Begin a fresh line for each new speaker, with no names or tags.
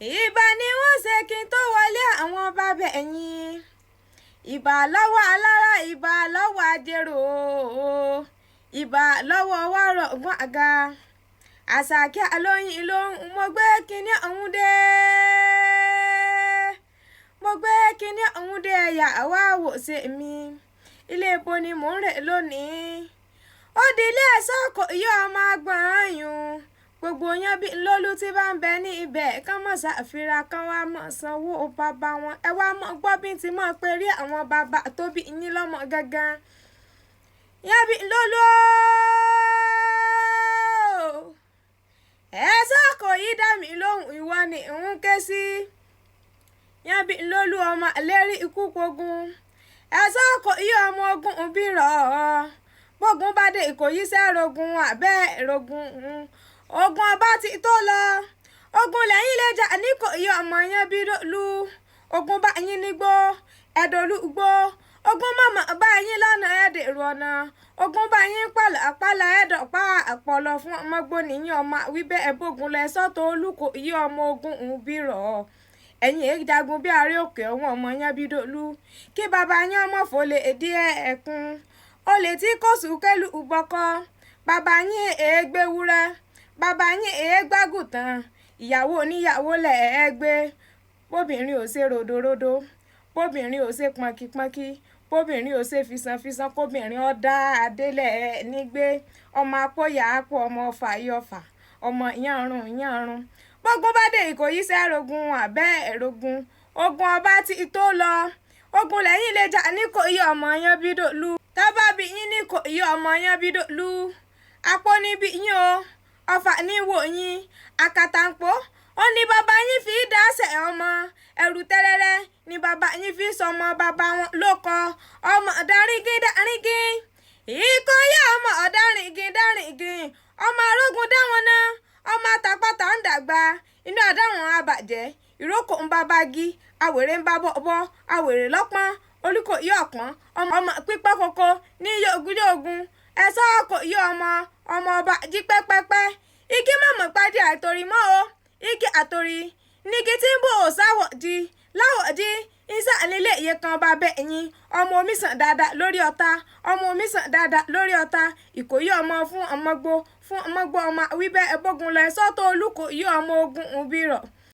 ìbà ni wọ́n ṣe kí n tó wọlé àwọn bàbá ẹ̀yìn. Ìbà lọ́wọ́ alára, ìbà lọ́wọ́ ajérò, ìbà lọ́wọ́ wárọ̀ ọ̀gbọ́n àga. Àṣàkẹ́ alóyin lóhùn mo gbé kinní ọ̀hún dé. Mo gbé kinní ọ̀hún dé ẹ̀yà wá wò ṣe mi. Ilé epo ni mò ń rè lónìí. Ó di ilé ẹ̀ṣọ́ kò yọ ọmọ agbọ̀n yùn. Gbogbo yẹn bí lólú tí bá ń bẹ ní ibẹ̀ kán mọ̀ ṣàfihàn kán wá mọ̀ sanwó bàbá wọn. Ẹ wá mọ̀ gbọ́ bí ti mọ̀ pé rí àwọn bàbá tó bí yín lọ́mọ gangan. Yẹn bí lólú ẹ̀ṣọ́ kò yí dá mi lóhùn ìwọ ni ń ké sí. Yẹn bí lólú ọmọ lérí ikú pogun. Ẹ̀ṣọ́ kò yí ọmọ ogun bí rọ̀. Bógun bá dé Ìkòyí sẹ́rogun àbẹ́ rogun. Ogun ọba ti tó lọ. Ogun lẹ́yìn lè jà ní Ìkòyí ọmọ yẹn bí lólú. Ogun bá yín nígbó ẹ̀dọ̀lú gbó. Ogun mọ̀mọ́ bá yín lọ́nà ẹ̀dẹ̀rù ọ̀nà. Ogun bá yín pàlà ẹ̀dọ̀pá àpọ̀lọ fún ọmọgbó nìyí ọmọ wíbẹ̀ ẹ̀bógun lẹ sọ́tò Olúkòyí ọmọ ogun bí rọ̀. Ẹ̀yin èyí jagun bí àárẹ̀ òkè ọ̀hún ọmọ yẹn bí lólú. Kí bàbá yín ọmọ fòlè èdè ẹ̀kún. Olè tí kò sùkẹ́lù bọ́kọ́. Bàbá yín èégbé wúrẹ́. Bàbá yín èégbágùtàn. Ìyàwó oníyàwó lẹ̀ ẹ́ gbé. Bóbìnrin ò ṣe ròdòròdò. Bóbìnrin ò ṣe pọnkípọnkí. Bóbìnrin ò ṣe fisanfisan kóbìnrin ó dá adélẹ̀ nígbé. Ọmọ apóyà àpò ọmọ ọfà yọfà. Ọmọ yánrun yánrun. Bógun bá dé Ìkòyí sẹ́rogun àbẹ́ ẹ̀rogun. Ogun ọba ti tó lọ. Ogun lẹ́yìn lè jà ní Ìkòyí ọmọ yẹn bí lólú. Tábà bí yín ní Ìkòyí ọmọ yẹn bí lólú. Apó ní bí yín o. Ọfà ní wò yín. Àkàtàǹpó ó ní bàbá yín fi dáṣẹ̀ ọmọ. Ẹrù tẹ́rẹ́rẹ́ ni bàbá yín fi sọmọ bàbá wọn lóko. Ọmọ dárígín dárígín. Ìkòyí ọmọ dárígín. Ọmọ arógun dáwọn náà. Ọmọ àtàpàtà ń dàgbà. Inú àdáwọn abàjẹ́. Ìrókò ń bá bági. Àwèrè ń bá bọ́bọ́. Àwèrè lọ́pọ́n. Olúkòyí ọ̀pọ̀n. Ọmọ pípọ́ koko ní yògùn. Ẹ̀ṣọ́ Ìkòyí ọmọ ọba jí pẹ́pẹ́pẹ́. Igi mọ̀mọ́ pàdé àtòrí mọ́ o. Igi àtòrí nígi tí ń bò ó sáwọ̀dí láwọ̀dí iṣẹ́ nílé iye kan bá bẹ́ ẹ̀yìn. Ọmọ omi sàn dáadáa lórí ọ̀tá. Ọmọ omi sàn dáadáa lórí ọ̀tá. Ìkòyí ọmọ fún ọmọgbó ọmọ wíbẹ̀ ẹ̀bógun lọ ẹ̀ṣọ́ tó Olúkòyí ọmọ ogun bí rọ̀.